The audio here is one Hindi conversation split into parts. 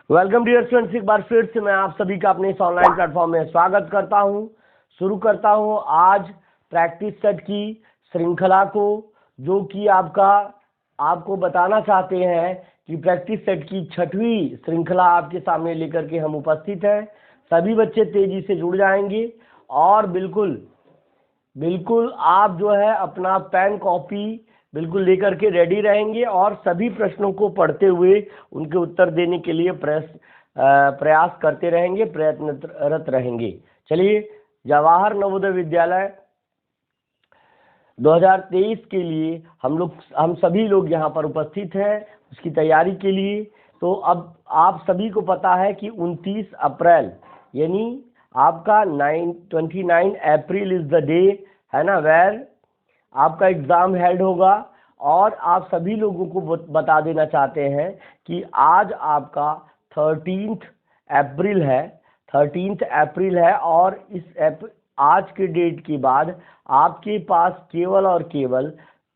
वेलकम डियर स्टूडेंट्स, एक बार फिर से मैं आप सभी का अपने इस ऑनलाइन प्लेटफॉर्म में स्वागत करता हूं। शुरू करता हूं आज प्रैक्टिस सेट की श्रृंखला को, जो कि आपको बताना चाहते हैं कि प्रैक्टिस सेट की 6वीं श्रृंखला आपके सामने लेकर के हम उपस्थित हैं। सभी बच्चे तेजी से जुड़ जाएंगे और बिल्कुल आप जो है अपना पेन कॉपी बिल्कुल लेकर के रेडी रहेंगे और सभी प्रश्नों को पढ़ते हुए उनके उत्तर देने के लिए प्रयास करते रहेंगे, प्रयत्नरत रहेंगे। चलिए, जवाहर नवोदय विद्यालय 2023 के लिए हम सभी लोग यहाँ पर उपस्थित हैं उसकी तैयारी के लिए। तो अब आप सभी को पता है कि 29 अप्रैल यानी आपका 29 अप्रैल इज द डे, है ना, वेयर आपका एग्जाम हेल्ड होगा। और आप सभी लोगों को बता देना चाहते हैं कि आज आपका 13 अप्रैल है, 13 अप्रैल है और आज के डेट के बाद आपके पास केवल और केवल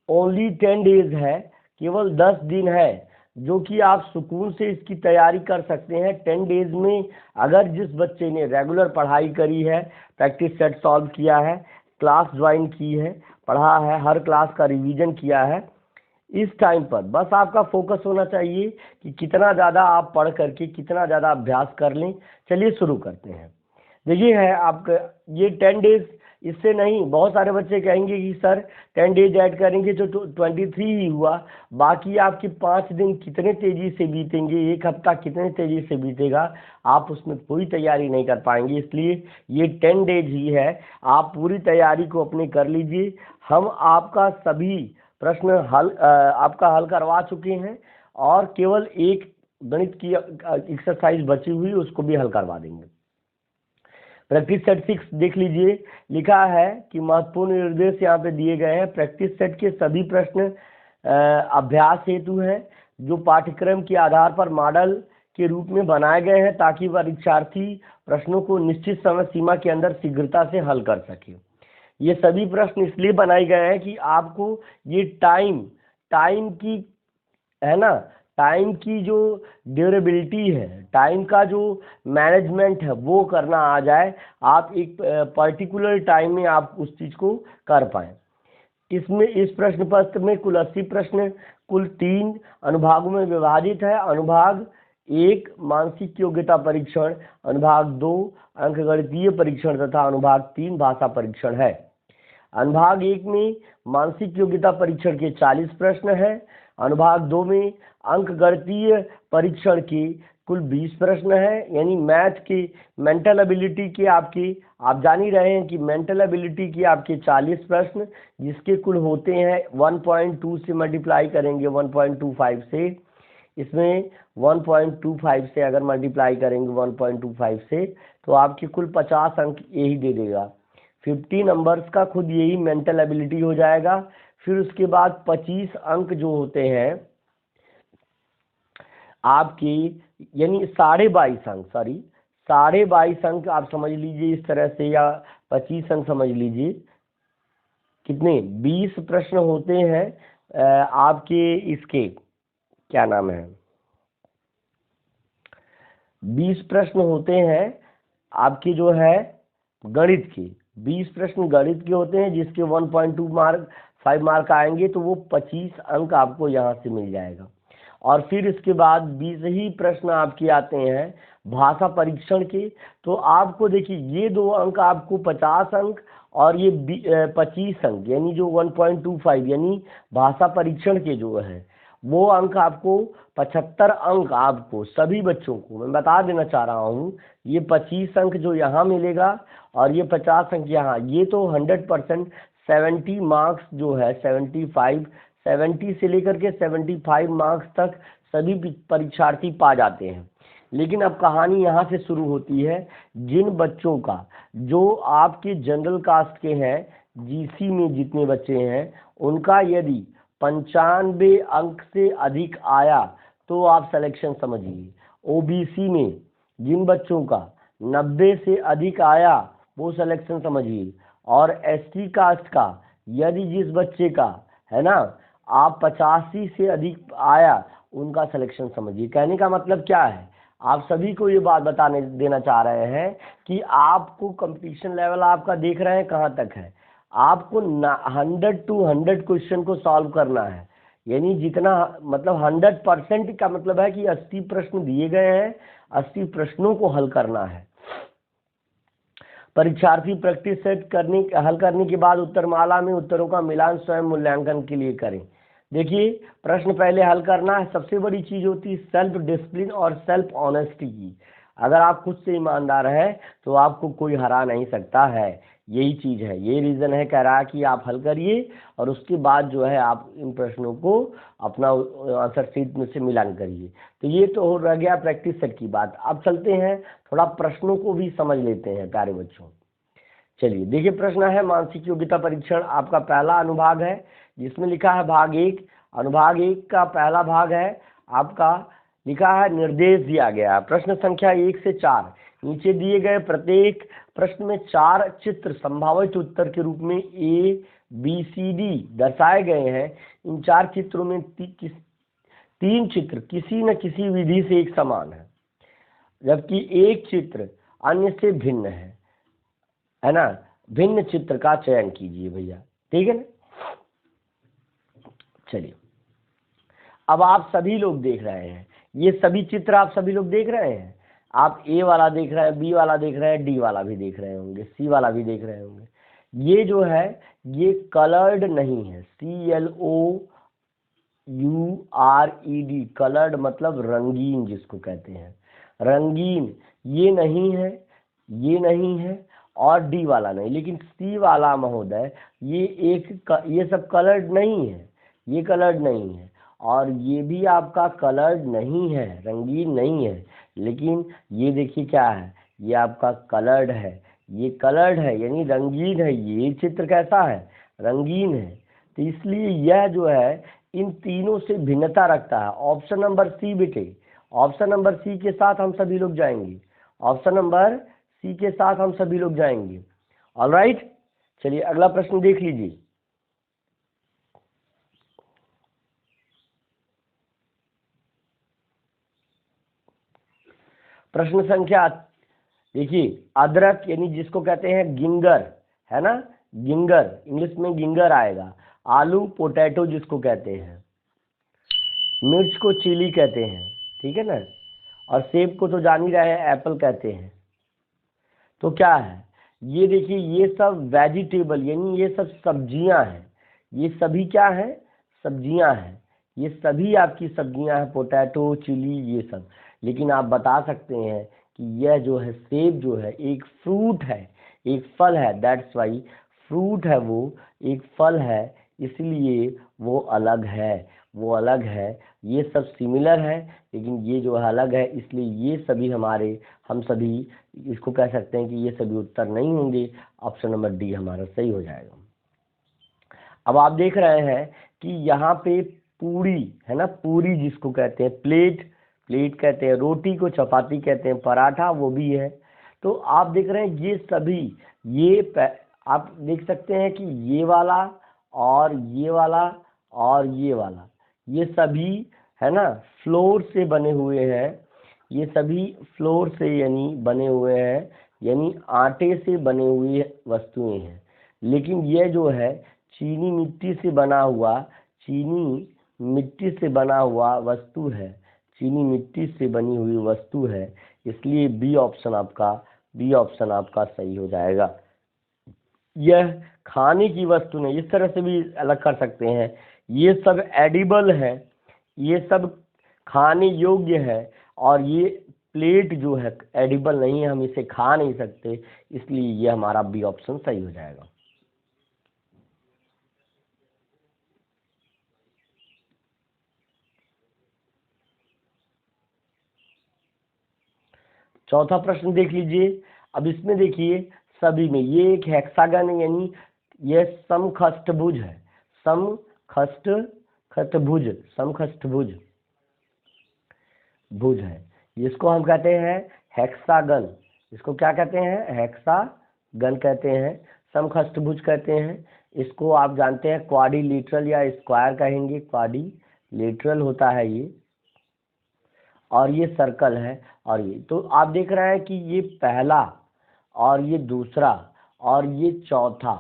ओनली 10 डेज है, केवल 10 दिन है, जो कि आप सुकून से इसकी तैयारी कर सकते हैं। 10 डेज में अगर जिस बच्चे ने रेगुलर पढ़ाई करी है, प्रैक्टिस सेट सॉल्व किया है, क्लास ज्वाइन की है, पढ़ा है, हर क्लास का रिवीजन किया है, इस टाइम पर बस आपका फोकस होना चाहिए कि कितना ज़्यादा आप पढ़ करके कितना ज़्यादा अभ्यास कर लें। चलिए शुरू करते हैं। देखिए है आपका ये 10 डेज, इससे नहीं, बहुत सारे बच्चे कहेंगे कि सर 10 डेज ऐड करेंगे तो 23 ही हुआ, बाकी आपके 5 दिन कितने तेजी से बीतेंगे, एक हफ्ता कितने तेजी से बीतेगा, आप उसमें कोई तैयारी नहीं कर पाएंगे। इसलिए ये 10 डेज ही है, आप पूरी तैयारी को अपनी कर लीजिए। हम आपका सभी प्रश्न आपका हल करवा चुके हैं और केवल एक गणित की एक्सरसाइज बची हुई, उसको भी हल करवा देंगे। प्रैक्टिस सेट 6 देख लीजिए, लिखा है कि महत्वपूर्ण निर्देश यहाँ पे दिए गए हैं। प्रैक्टिस सेट के सभी प्रश्न अभ्यास हेतु हैं, जो पाठ्यक्रम के आधार पर मॉडल के रूप में बनाए गए हैं, ताकि परीक्षार्थी प्रश्नों को निश्चित समय सीमा के अंदर शीघ्रता से हल कर सके। ये सभी प्रश्न इसलिए बनाए गए हैं कि आपको ये टाइम की, है ना, टाइम की जो ड्यूरेबिलिटी है, टाइम का जो मैनेजमेंट है, वो करना आ जाए, आप एक पर्टिकुलर टाइम में आप उस चीज़ को कर पाएँ। इसमें इस प्रश्न पत्र में कुल 80 प्रश्न कुल 3 अनुभागों में विभाजित है। अनुभाग 1 मानसिक योग्यता परीक्षण, अनुभाग 2 अंकगणितीय परीक्षण तथा अनुभाग 3 भाषा परीक्षण है। अनुभाग 1 में मानसिक योग्यता परीक्षण के 40 प्रश्न हैं। अनुभाग 2 में अंकगणितीय परीक्षण के कुल 20 प्रश्न हैं, यानी मैथ के मेंटल एबिलिटी के आप जान ही रहे हैं कि मेंटल एबिलिटी के आपके 40 प्रश्न, जिसके कुल होते हैं 1.2 से मल्टीप्लाई करेंगे 1.25 से, इसमें 1.25 से अगर मल्टीप्लाई करेंगे 1.25 से तो आपके कुल 50 अंक यही दे देगा। 50 नंबर्स का खुद यही मेंटल एबिलिटी हो जाएगा। फिर उसके बाद 25 अंक जो होते हैं आपकी, यानी 22.5 अंक, 22.5 अंक आप समझ लीजिए इस तरह से, या 25 अंक समझ लीजिए। कितने 20 प्रश्न होते हैं आपके, इसके क्या नाम है, 20 प्रश्न होते हैं आपके जो है गणित के, 20 प्रश्न गणित के होते हैं, जिसके 1.25 मार्क आएंगे, तो वो 25 अंक आपको यहाँ से मिल जाएगा। और फिर इसके बाद 20 ही प्रश्न आपके आते हैं भाषा परीक्षण के। तो आपको देखिए, ये 2 अंक आपको 50 अंक और ये 25 अंक, यानी जो 1.25 यानी भाषा परीक्षण के जो है वो अंक आपको 75 अंक आपको सभी बच्चों को मैं बता देना चाह रहा हूँ। ये 25 अंक जो यहाँ मिलेगा और ये 50 अंक यहाँ, ये तो 100% 70 मार्क्स जो है 70 से लेकर के 75 मार्क्स तक सभी परीक्षार्थी पा जाते हैं। लेकिन अब कहानी यहाँ से शुरू होती है। जिन बच्चों का जो आपके जनरल कास्ट के हैं, जीसी में जितने बच्चे हैं, उनका यदि 95 अंक से अधिक आया तो आप सिलेक्शन समझिए। ओबीसी में जिन बच्चों का 90 से अधिक आया वो सिलेक्शन समझिए। और एसटी कास्ट का यदि जिस बच्चे का, है ना, आप 85 से अधिक आया, उनका सिलेक्शन समझिए। कहने का मतलब क्या है, आप सभी को ये बात बताने देना चाह रहे हैं कि आपको कंपटीशन लेवल आपका देख रहे हैं कहाँ तक है। आपको 100 to 100 क्वेश्चन को सॉल्व करना है, यानी जितना मतलब 100% का मतलब है कि 80 प्रश्न दिए गए हैं, 80 प्रश्नों को हल करना है। परीक्षार्थी प्रैक्टिस सेट हल करने के बाद उत्तरमाला में उत्तरों का मिलान स्वयं मूल्यांकन के लिए करें। देखिए, प्रश्न पहले हल करना है। सबसे बड़ी चीज होती है सेल्फ डिसिप्लिन और सेल्फ ऑनेस्टी की। अगर आप खुद से ईमानदार हैं तो आपको कोई हरा नहीं सकता है। यही चीज है, ये रीजन है कह रहा है कि आप हल करिए और उसके बाद जो है आप इन प्रश्नों को अपना आंसर शीट में से मिलान करिए। तो ये तो हो रह गया प्रैक्टिस सेट की बात। अब चलते हैं थोड़ा प्रश्नों को भी समझ लेते हैं प्यारे बच्चों। चलिए देखिए, प्रश्न है मानसिक योग्यता परीक्षण, आपका पहला अनुभाग है जिसमें लिखा है भाग 1। अनुभाग 1 का पहला भाग है आपका, लिखा है निर्देश दिया गया है। प्रश्न संख्या 1 से 4, नीचे दिए गए प्रत्येक प्रश्न में 4 चित्र संभावित उत्तर के रूप में A, B, C, D दर्शाए गए हैं। इन 4 चित्रों में 3 चित्र किसी न किसी विधि से एक समान है, जबकि एक चित्र अन्य से भिन्न है ना। भिन्न चित्र का चयन कीजिए भैया, ठीक है ना। चलिए, अब आप सभी लोग देख रहे हैं, ये सभी चित्र आप सभी लोग देख रहे हैं। आप ए वाला देख रहे हैं, बी वाला देख रहे हैं, डी वाला भी देख रहे होंगे, सी वाला भी देख रहे होंगे। ये जो है ये कलर्ड नहीं है, CLOURED, कलर्ड मतलब रंगीन जिसको कहते हैं, रंगीन ये नहीं है, ये नहीं है और डी वाला नहीं। लेकिन सी वाला महोदय ये सब कलर्ड नहीं है, ये कलर्ड नहीं है और ये भी आपका कलर्ड नहीं है, रंगीन नहीं है। लेकिन ये देखिए क्या है, ये आपका कलर्ड है, ये कलर्ड है यानी रंगीन है। ये चित्र कैसा है, रंगीन है। तो इसलिए यह जो है इन तीनों से भिन्नता रखता है। ऑप्शन नंबर सी बेटे, ऑप्शन नंबर सी के साथ हम सभी लोग जाएंगे, ऑप्शन नंबर सी के साथ हम सभी लोग जाएंगे। ऑलराइट, चलिए अगला प्रश्न देख लीजिए। प्रश्न संख्या देखिए, अदरक यानी जिसको कहते हैं गिंगर, है ना, गिंगर इंग्लिश में गिंगर आएगा। आलू पोटैटो जिसको कहते हैं, मिर्च को चिली कहते हैं, ठीक है ना, और सेब को तो जान ही रहे हैं एप्पल कहते हैं। तो क्या है, ये देखिए ये सब वेजिटेबल यानी ये सब सब्जियां हैं। ये सभी क्या है, सब्जियां हैं। ये सभी आपकी सब्जियां हैं, पोटैटो चिली ये सब। लेकिन आप बता सकते हैं कि यह जो है सेब जो है एक फ्रूट है, एक फल है। दैट्स वाई फ्रूट है, वो एक फल है, इसलिए वो अलग है, वो अलग है। ये सब सिमिलर है लेकिन ये जो है अलग है, इसलिए ये सभी हम सभी इसको कह सकते हैं कि ये सभी उत्तर नहीं होंगे। ऑप्शन नंबर डी हमारा सही हो जाएगा। अब आप देख रहे हैं कि यहाँ पे पूरी है ना, पूरी जिसको कहते हैं, प्लेट कहते हैं, रोटी को चपाती कहते हैं, पराठा वो भी है। तो आप देख रहे हैं ये सभी आप देख सकते हैं कि ये वाला और ये वाला और ये वाला, ये सभी है ना फ्लोर से बने हुए हैं। ये सभी फ्लोर से यानी बने हुए हैं, यानी आटे से बने हुए वस्तुएं हैं। लेकिन ये जो है चीनी मिट्टी से बना हुआ, चीनी मिट्टी से बना हुआ वस्तु है, चीनी मिट्टी से बनी हुई वस्तु है। इसलिए बी ऑप्शन आपका सही हो जाएगा। यह खाने की वस्तु नहीं, इस तरह से भी अलग कर सकते हैं। ये सब एडिबल है, ये सब खाने योग्य है और ये प्लेट जो है एडिबल नहीं है, हम इसे खा नहीं सकते। इसलिए ये हमारा बी ऑप्शन सही हो जाएगा। चौथा प्रश्न देख लीजिए। अब इसमें देखिए सभी में ये एक हेक्सागन है, यानी ये समखष्टभुज है, समखष्टभुज भुज है, जिसको हम कहते हैं हेक्सागन। इसको क्या कहते हैं, हेक्सागन कहते हैं, समखष्टभुज कहते हैं। इसको आप जानते हैं क्वाड्रिलेटरल या स्क्वायर कहेंगे, क्वाड्रिलेटरल होता है ये। और ये सर्कल है, और ये तो आप देख रहे हैं कि ये पहला और ये दूसरा और ये चौथा,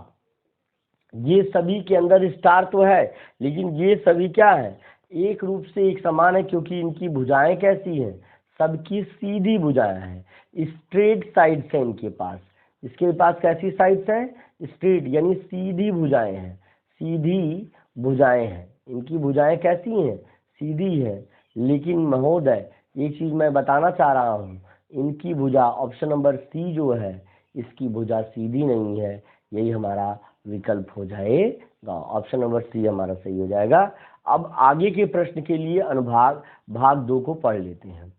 ये सभी के अंदर स्टार तो है, लेकिन ये सभी क्या है, एक रूप से एक समान है, क्योंकि इनकी भुजाएं कैसी हैं, सबकी सीधी भुजाएं हैं, स्ट्रेट साइड्स हैं इनके पास। इसके पास कैसी साइड्स हैं, स्ट्रेट यानी सीधी भुजाएं हैं, सीधी भुजाएं हैं, इनकी भुजाएं कैसी हैं, सीधी है। लेकिन महोदय एक चीज मैं बताना चाह रहा हूँ, इनकी भुजा ऑप्शन नंबर सी जो है, इसकी भुजा सीधी नहीं है, यही हमारा विकल्प हो जाएगा, ऑप्शन नंबर सी हमारा सही हो जाएगा। अब आगे के प्रश्न के लिए अनुभाग भाग 2 को पढ़ लेते हैं।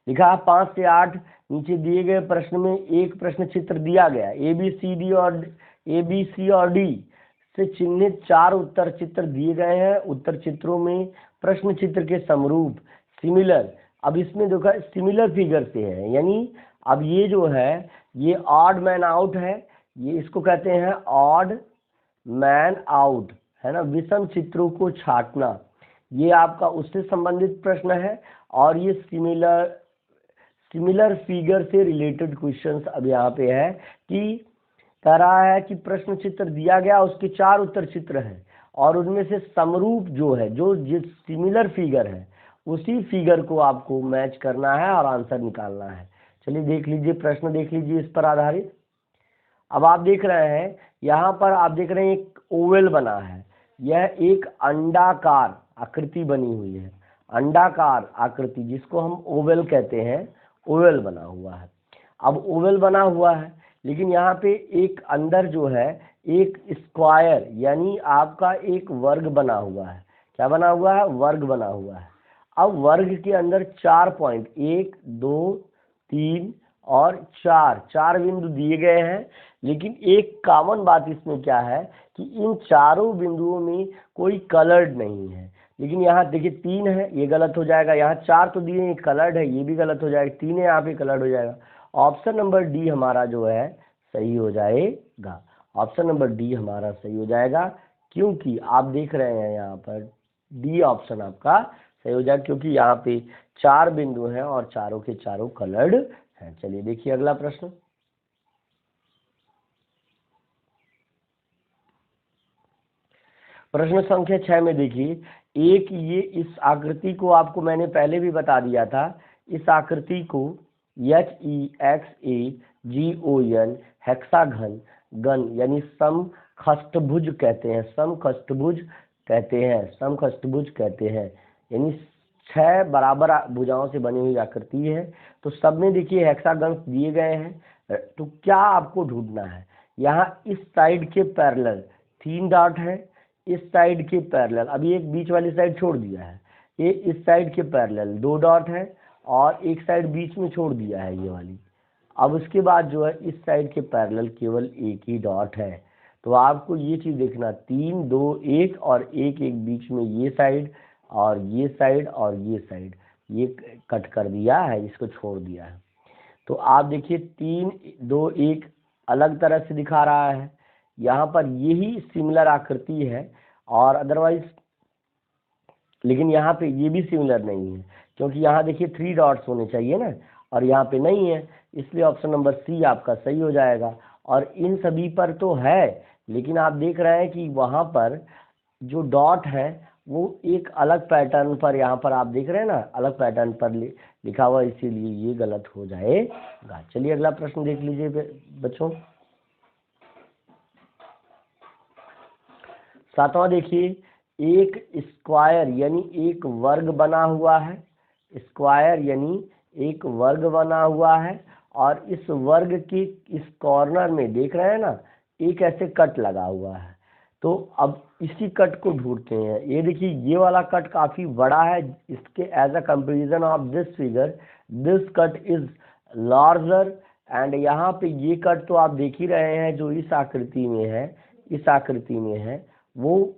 लिखा 5 से 8 नीचे दिए गए प्रश्न में एक प्रश्न चित्र दिया गया, ए बी सी और डी से चिन्हित 4 उत्तर चित्र दिए गए हैं। उत्तर चित्रों में प्रश्न चित्र के समरूप सिमिलर, अब इसमें देखो सिमिलर फिगर से है, यानी अब ये जो है ये ऑड मैन आउट है, ये इसको कहते हैं ऑड मैन आउट, है ना, विषम चित्रों को छांटना, ये आपका उससे संबंधित प्रश्न है। और ये सिमिलर फिगर से रिलेटेड क्वेश्चंस अब यहाँ पे है कि कह रहा है कि प्रश्न चित्र दिया गया, उसके 4 उत्तर चित्र हैं और उनमें से समरूप जो है, जो जिस सिमिलर फिगर है उसी फिगर को आपको मैच करना है और आंसर निकालना है। चलिए देख लीजिए, प्रश्न देख लीजिए इस पर आधारित। अब आप देख रहे हैं यहाँ पर, आप देख रहे हैं एक ओवल बना है, यह एक अंडाकार आकृति बनी हुई है, अंडाकार आकृति जिसको हम ओवल कहते हैं, ओवल बना हुआ है। अब ओवल बना हुआ है, लेकिन यहाँ पे एक अंदर जो है एक स्क्वायर यानी आपका एक वर्ग बना हुआ है। क्या बना हुआ है, वर्ग बना हुआ है। अब वर्ग के अंदर 4 पॉइंट 1 2 3 और 4 बिंदु दिए गए हैं, लेकिन एक कॉमन बात इसमें क्या है कि इन चारों बिंदुओं में कोई कलर्ड नहीं है। लेकिन यहाँ देखिए 3 है, ये गलत हो जाएगा, यहाँ 4 तो दिए कलर्ड है, ये भी गलत हो जाएगा, 3 है यहाँ पे कलर्ड हो जाएगा। ऑप्शन नंबर डी हमारा जो है सही हो जाएगा, ऑप्शन नंबर डी हमारा सही हो जाएगा, क्योंकि आप देख रहे हैं यहाँ पर डी ऑप्शन आपका सही हो जाएगा, क्योंकि यहाँ पे 4 बिंदु हैं और चारों के चारों कलर्ड हैं। चलिए देखिए अगला प्रश्न। प्रश्न संख्या 6 में देखिए, एक ये इस आकृति को आपको मैंने पहले भी बता दिया था, इस आकृति को HEXAGON हेक्साघन गन यानी समखष्टभुज कहते हैं, समखष्टभुज कहते हैं, समखष्टभुज कहते हैं, यानी 6 बराबर भुजाओं से बनी हुई आकृति है। तो सब में देखिए हेक्सागन दिए गए हैं, तो क्या आपको ढूंढना है, यहाँ इस साइड के पैरेलल 3 डॉट है, इस साइड के पैरेलल, अभी एक बीच वाली साइड छोड़ दिया है, ये इस साइड के पैरेलल 2 डॉट है और एक साइड बीच में छोड़ दिया है ये वाली। अब उसके बाद जो है इस साइड के पैरेलल केवल एक ही डॉट है। तो आपको ये चीज देखना, 3 2 1 और एक बीच में ये साइड और ये साइड और ये साइड, ये कट कर दिया है, इसको छोड़ दिया है। तो आप देखिए 3 2 1 अलग तरह से दिखा रहा है, यहाँ पर यही सिमिलर आकृति है और अदरवाइज, लेकिन यहाँ पे ये भी सिमिलर नहीं है, क्योंकि यहाँ देखिए 3 डॉट्स होने चाहिए ना, और यहाँ पे नहीं है, इसलिए ऑप्शन नंबर सी आपका सही हो जाएगा। और इन सभी पर तो है, लेकिन आप देख रहे हैं कि वहाँ पर जो डॉट है वो एक अलग पैटर्न पर, यहाँ पर आप देख रहे हैं ना, अलग पैटर्न पर लिखा हुआ, इसीलिए ये गलत हो जाएगा। चलिए अगला प्रश्न देख लीजिए बच्चों। 7वां देखिए, एक स्क्वायर यानी एक वर्ग बना हुआ है, स्क्वायर यानी एक वर्ग बना हुआ है, और इस वर्ग के इस कॉर्नर में देख रहे हैं ना, एक ऐसे कट लगा हुआ है। तो अब इसी कट को ढूंढते हैं। ये देखिए ये वाला कट काफी बड़ा है, इसके as a comparison of this figure this cut is larger, and यहाँ पे ये कट तो आप देख ही रहे हैं जो इस आकृति में है, इस आकृति में है, वो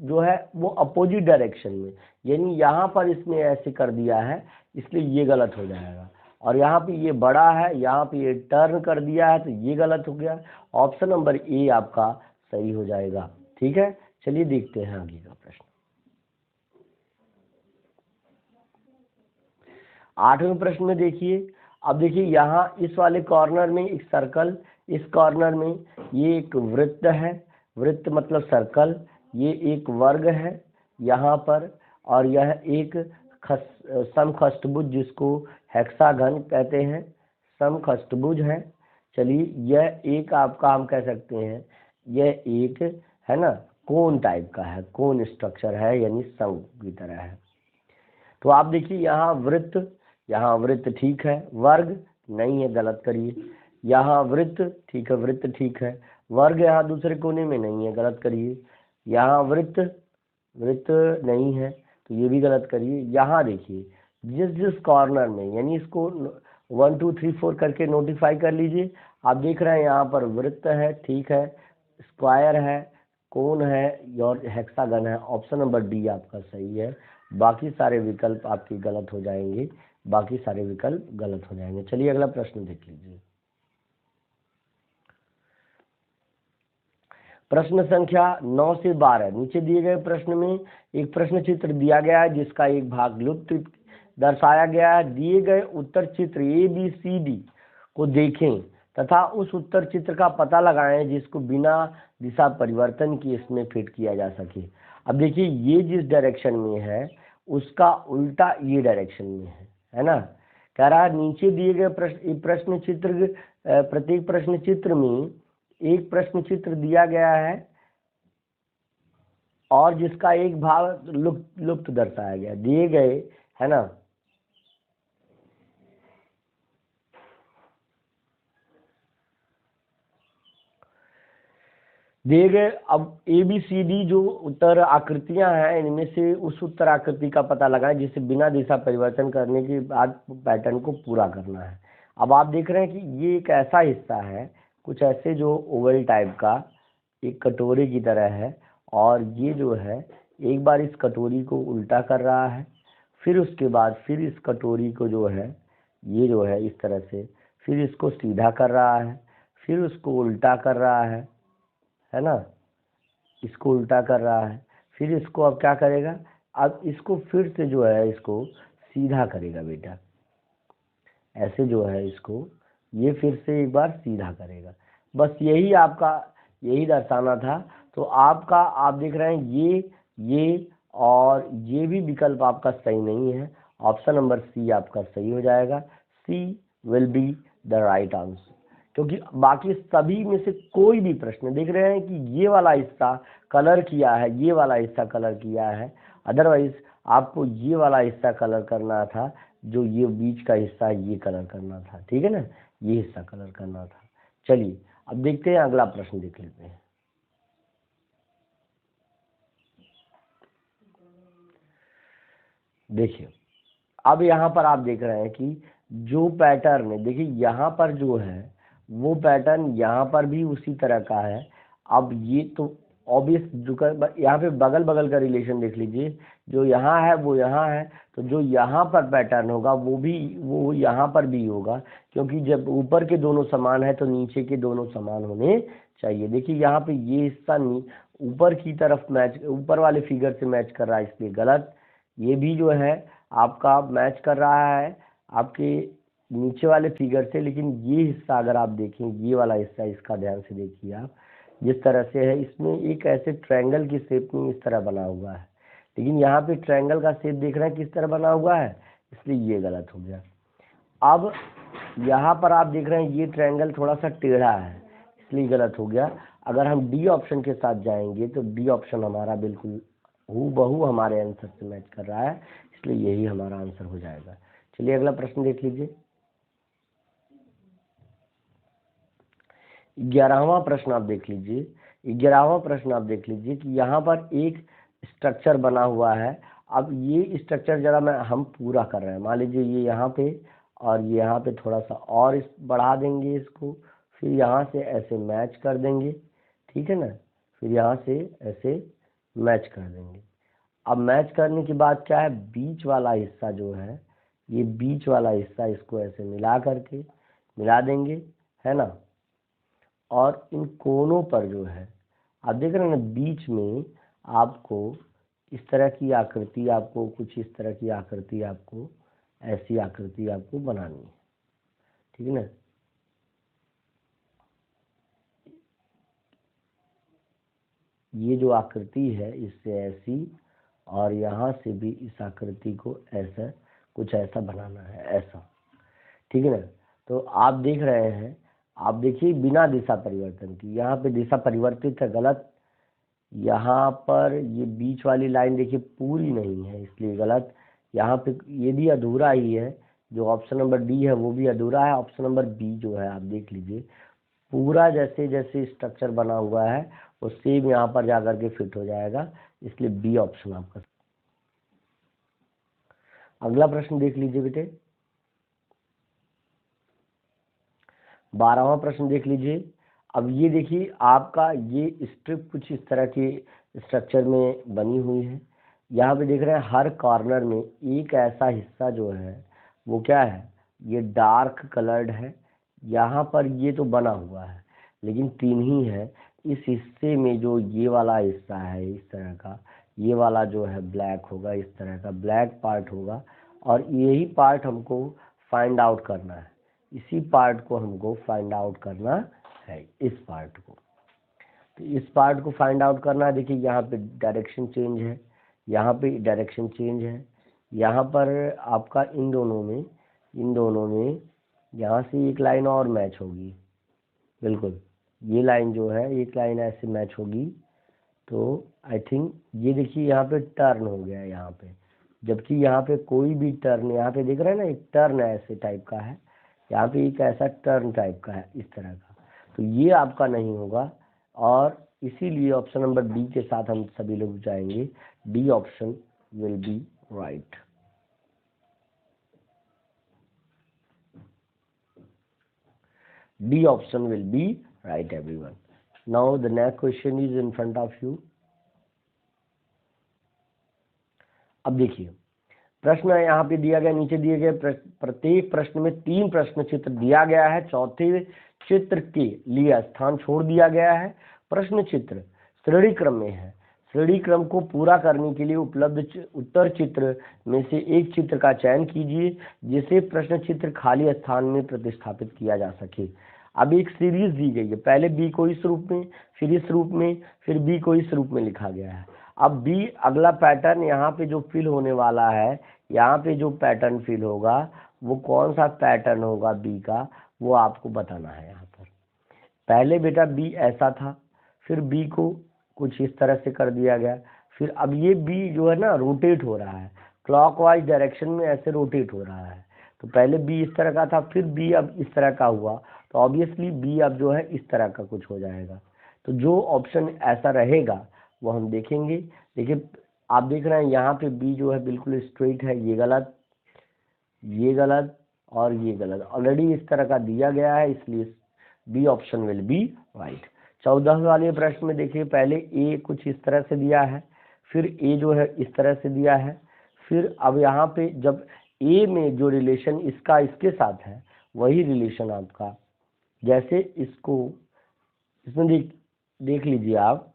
जो है वो अपोजिट डायरेक्शन में, यानी यहाँ पर इसने ऐसे कर दिया है, इसलिए ये गलत हो जाएगा। और यहाँ पे ये बड़ा है, यहाँ पे ये टर्न कर दिया है, तो ये गलत हो गया। ऑप्शन नंबर ए आपका सही हो जाएगा। ठीक है, चलिए देखते हैं आगे का प्रश्न। 8वें प्रश्न में देखिए, अब देखिए यहाँ इस वाले कॉर्नर में एक सर्कल, इस कॉर्नर में ये एक वृत्त है, वृत्त मतलब सर्कल, ये एक वर्ग है यहाँ पर, और यह एक समखष्टभुज जिसको हेक्सागन कहते हैं, समखष्टभुज है। चलिए यह एक आपका हम कह सकते हैं, यह एक है ना कोन टाइप का है, कोन स्ट्रक्चर है, यानी शंख की तरह है। तो आप देखिए यहाँ वृत्त ठीक है, वर्ग नहीं है, गलत करिए। यहाँ वृत्त ठीक है, वृत्त ठीक है, वर्ग यहाँ दूसरे कोने में नहीं है, गलत करिए। यहाँ वृत्त नहीं है, तो ये भी गलत करिए। यहाँ देखिए जिस कॉर्नर में, यानी इसको 1 2 3 4 करके नोटिफाई कर लीजिए। आप देख रहे हैं यहाँ पर वृत्त है, ठीक है, स्क्वायर है, कोन है और हेक्सागन है। ऑप्शन नंबर डी आपका सही है, बाकी सारे विकल्प आपके गलत हो जाएंगे, बाकी सारे विकल्प गलत हो जाएंगे। चलिए अगला प्रश्न देख लीजिए। प्रश्न संख्या 9 से 12, नीचे दिए गए प्रश्न में एक प्रश्न चित्र दिया गया है जिसका एक भाग लुप्त दर्शाया गया है। दिए गए उत्तर चित्र ABCD को देखें तथा उस उत्तर चित्र का पता लगाएं जिसको बिना दिशा परिवर्तन किए इसमें फिट किया जा सके। अब देखिए ये जिस डायरेक्शन में है उसका उल्टा ये डायरेक्शन में है ना। कह रहा है नीचे दिए गए प्रश्न चित्र, प्रत्येक प्रश्न चित्र में एक प्रश्न चित्र दिया गया है और जिसका एक भाग लुप्त दर्शाया गया, दिए गए है ना। दिए गए अब ABCD जो उत्तर आकृतियां हैं इनमें से उस उत्तर आकृति का पता लगाएं जिसे बिना दिशा परिवर्तन करने के बाद पैटर्न को पूरा करना है। अब आप देख रहे हैं कि ये एक ऐसा हिस्सा है, कुछ ऐसे जो ओवल टाइप का एक कटोरे की तरह है, और ये जो है एक बार इस कटोरी को उल्टा कर रहा है, फिर उसके बाद फिर इस कटोरी को जो है ये जो है इस तरह से, फिर इसको सीधा कर रहा है, फिर उसको उल्टा कर रहा है ना, इसको उल्टा कर रहा है, फिर इसको अब क्या करेगा, अब इसको फिर से जो है इसको सीधा करेगा बेटा, ऐसे जो है इसको ये फिर से एक बार सीधा करेगा। बस यही आपका यही दर्शाना था। तो आपका आप देख रहे हैं ये और ये भी विकल्प आपका सही नहीं है। ऑप्शन नंबर सी आपका सही हो जाएगा, she will be the right answer, क्योंकि बाकी सभी में से कोई भी प्रश्न देख रहे हैं कि ये वाला हिस्सा कलर किया है, ये वाला हिस्सा कलर किया है, अदरवाइज आपको ये वाला हिस्सा कलर करना था, जो ये बीच का हिस्सा ये कलर करना था, ठीक है ना, ये हिस्सा कलर करना था। चलिए अब देखते हैं अगला प्रश्न देख लेते हैं। देखिए अब यहाँ पर आप देख रहे हैं कि जो पैटर्न है, देखिए यहाँ पर जो है वो पैटर्न यहाँ पर भी उसी तरह का है। अब ये तो ऑब्वियस जो यहाँ पे बगल बगल का रिलेशन देख लीजिए, जो यहाँ है वो यहाँ है, तो जो यहाँ पर पैटर्न होगा वो यहाँ पर भी होगा, क्योंकि जब ऊपर के दोनों समान है तो नीचे के दोनों समान होने चाहिए। देखिए यहाँ पे ये हिस्सा ऊपर की तरफ मैच, ऊपर वाले फिगर से मैच कर रहा है, इसलिए गलत। ये भी जो है आपका मैच कर रहा है आपके नीचे वाले फिगर से, लेकिन ये हिस्सा अगर आप देखें, ये वाला हिस्सा, इसका ध्यान से देखिए आप, जिस तरह से है इसमें एक ऐसे ट्रायंगल की शेप में इस तरह बना हुआ है, लेकिन यहाँ पे ट्रायंगल का शेप देख रहे हैं किस तरह बना हुआ है, इसलिए ये गलत हो गया। अब यहाँ पर आप देख रहे हैं ये ट्रायंगल थोड़ा सा टेढ़ा है, इसलिए गलत हो गया। अगर हम डी ऑप्शन के साथ जाएंगे तो डी ऑप्शन हमारा बिल्कुल हूबहू हमारे आंसर से मैच कर रहा है, इसलिए यही हमारा आंसर हो जाएगा। चलिए अगला प्रश्न देख लीजिए। 11वां प्रश्न आप देख लीजिए। 11वां प्रश्न आप देख लीजिए कि यहाँ पर एक स्ट्रक्चर बना हुआ है। अब ये स्ट्रक्चर जरा हम पूरा कर रहे हैं, मान लीजिए ये यहाँ पे और ये यहाँ पे थोड़ा सा और बढ़ा देंगे इसको, फिर यहाँ से ऐसे मैच कर देंगे, ठीक है ना, फिर यहाँ से ऐसे मैच कर देंगे। अब मैच करने के बाद क्या है, बीच वाला हिस्सा जो है, ये बीच वाला हिस्सा इसको ऐसे मिला देंगे, है ना, और इन कोनों पर जो है आप देख रहे हैं ना, बीच में आपको इस तरह की आकृति, आपको कुछ इस तरह की आकृति आपको ऐसी आकृति आपको बनानी है, ठीक है ना। ये जो आकृति है इससे ऐसी, और यहाँ से भी इस आकृति को ऐसा कुछ ऐसा बनाना है, ऐसा, ठीक है ना। तो आप देख रहे हैं, आप देखिए बिना दिशा परिवर्तन की, यहाँ पे दिशा परिवर्तित है, गलत। यहाँ पर ये बीच वाली लाइन देखिए पूरी नहीं है, इसलिए गलत। यहाँ पे ये भी अधूरा ही है, जो ऑप्शन नंबर डी है वो भी अधूरा है। ऑप्शन नंबर बी जो है आप देख लीजिए, पूरा जैसे जैसे स्ट्रक्चर बना हुआ है वो सेम यहाँ पर जाकर के फिट हो जाएगा, इसलिए बी ऑप्शन आपका। अगला प्रश्न देख लीजिए बेटे, 12वां प्रश्न देख लीजिए। अब ये देखिए आपका ये स्ट्रिप कुछ इस तरह के स्ट्रक्चर में बनी हुई है। यहाँ पे देख रहे हैं हर कॉर्नर में एक ऐसा हिस्सा जो है वो क्या है, ये डार्क कलर्ड है। यहाँ पर ये तो बना हुआ है लेकिन 3 ही है। इस हिस्से में जो ये वाला हिस्सा है इस तरह का, ये वाला जो है ब्लैक होगा, इस तरह का ब्लैक पार्ट होगा, और यही पार्ट हमको फाइंड आउट करना है। इसी पार्ट को हमको फाइंड आउट करना है, इस पार्ट को। तो इस पार्ट को फाइंड आउट करना है। देखिए यहाँ पे डायरेक्शन चेंज है, यहाँ पे डायरेक्शन चेंज है, यहाँ पर आपका इन दोनों में यहाँ से एक लाइन और मैच होगी, बिल्कुल ये लाइन जो है एक लाइन ऐसे मैच होगी। तो आई थिंक ये देखिए यहाँ पे टर्न हो गया है यहाँ पे, जबकि यहाँ पे कोई भी टर्न, यहाँ पे देख रहे हैं ना एक टर्न ऐसे टाइप का है, यहाँ पे एक ऐसा टर्न टाइप का है इस तरह का, तो ये आपका नहीं होगा। और इसीलिए ऑप्शन नंबर डी के साथ हम सभी लोग जाएंगे, D option will be right. D option will be right everyone. Now the next question is in front of you. अब देखिए प्रश्न यहाँ पे दिया गया, नीचे दिए गए प्रत्येक प्रश्न में 3 प्रश्न चित्र दिया गया है। चौथे चित्र के लिए स्थान छोड़ दिया गया है। प्रश्न चित्र श्रेणी क्रम में है। श्रेणी क्रम को पूरा करने के लिए उपलब्ध उत्तर चित्र में से एक चित्र का चयन कीजिए जिसे प्रश्न चित्र खाली स्थान में प्रतिस्थापित किया जा सके। अब एक सीरीज दी गई है, पहले बी को इस रूप में, फिर इस रूप में, फिर बी को इस रूप में लिखा गया है। अब बी अगला पैटर्न यहाँ पे जो फिल होने वाला है, यहाँ पे जो पैटर्न फिल होगा वो कौन सा पैटर्न होगा बी का, वो आपको बताना है। यहाँ पर पहले बेटा बी ऐसा था, फिर बी को कुछ इस तरह से कर दिया गया, फिर अब ये बी जो है ना रोटेट हो रहा है, क्लॉकवाइज डायरेक्शन में ऐसे रोटेट हो रहा है। तो पहले बी इस तरह का था, फिर बी अब इस तरह का हुआ, तो ऑब्वियसली बी अब जो है इस तरह का कुछ हो जाएगा। तो जो ऑप्शन ऐसा रहेगा वो हम देखेंगे। देखिए आप देख रहे हैं यहाँ पे बी जो है बिल्कुल स्ट्रेट है, ये गलत, ये गलत और ये गलत, ऑलरेडी इस तरह का दिया गया है, इसलिए B option will be right. 14 वाले प्रश्न में देखिए पहले ए कुछ इस तरह से दिया है, फिर ए जो है इस तरह से दिया है, फिर अब यहाँ पे जब ए में जो रिलेशन इसका इसके साथ है वही रिलेशन आपका, जैसे इसको इसमें देख लीजिए आप,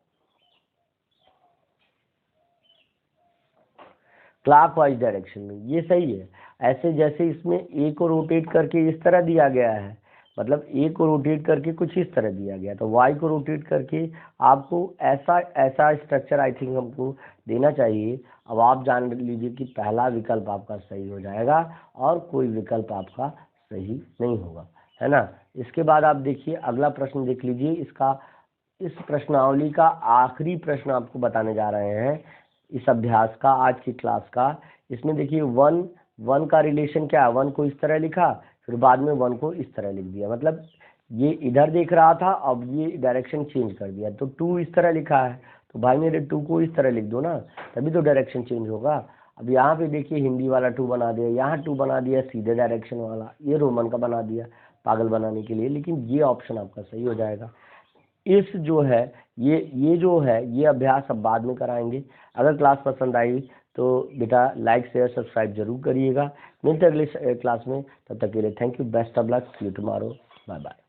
क्लॉकवाइज डायरेक्शन में ये सही है। ऐसे जैसे इसमें ए को रोटेट करके इस तरह दिया गया है, मतलब ए को रोटेट करके कुछ इस तरह दिया गया, तो वाई को रोटेट करके आपको ऐसा ऐसा स्ट्रक्चर आई थिंक हमको देना चाहिए। अब आप जान लीजिए कि पहला विकल्प आपका सही हो जाएगा और कोई विकल्प आपका सही नहीं होगा, है ना। इसके बाद आप देखिए अगला प्रश्न देख लीजिए। इस प्रश्नावली का आखिरी प्रश्न आपको बताने जा रहे हैं इस अभ्यास का, आज की क्लास का। इसमें देखिए वन का रिलेशन क्या है, 1 को इस तरह लिखा, फिर बाद में 1 को इस तरह लिख दिया, मतलब ये इधर देख रहा था अब ये डायरेक्शन चेंज कर दिया। तो 2 इस तरह लिखा है, तो भाई मेरे 2 को इस तरह लिख दो ना, तभी तो डायरेक्शन चेंज होगा। अब यहाँ पे देखिए हिंदी वाला 2 बना दिया, यहाँ 2 बना दिया सीधे डायरेक्शन वाला, ये रोमन का बना दिया पागल बनाने के लिए, लेकिन ये ऑप्शन आपका सही हो जाएगा। इस जो है ये जो है ये अभ्यास अब बाद में कराएंगे। अगर क्लास पसंद आई तो बेटा लाइक शेयर सब्सक्राइब जरूर करिएगा। मिलते हैं अगले क्लास में, तब तक के लिए thank you, best of luck, see you tomorrow, bye bye.